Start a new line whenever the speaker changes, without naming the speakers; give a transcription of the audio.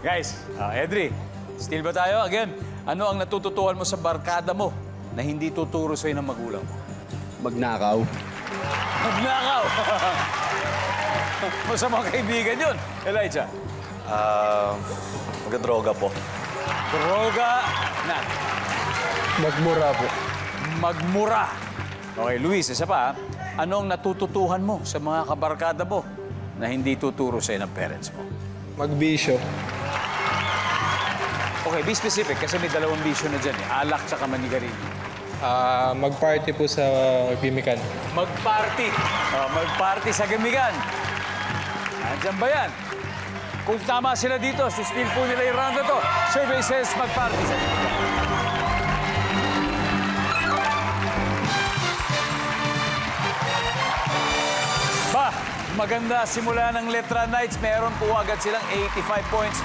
Guys, Edri, still ba tayo? Again, ano ang natututuhan mo sa barkada mo na hindi tuturo sa'yo ng magulang mo?
Magnakaw.
Magnakaw! Masamang kaibigan yun. Elijah?
Magdadroga po.
Droga na.
Magmura po.
Magmura. Okay, Luis, isa pa. Anong natututuhan mo sa mga kabarkada mo na hindi tuturo sa'yo ng parents mo?
Magbisyo.
Okay, be specific kasi may dalawang bisyo na dyan eh. Alak tsaka manigarilyo.
Mag-party po sa Pimikan.
Mag-party. Mag-party sa gamigan. Andiyan ba yan? Kung tama sila dito, steal po nila yung round na to. Survey says mag-party sa gamigan. Ba, maganda simula ng Letra Knights. Meron po agad silang 85 points.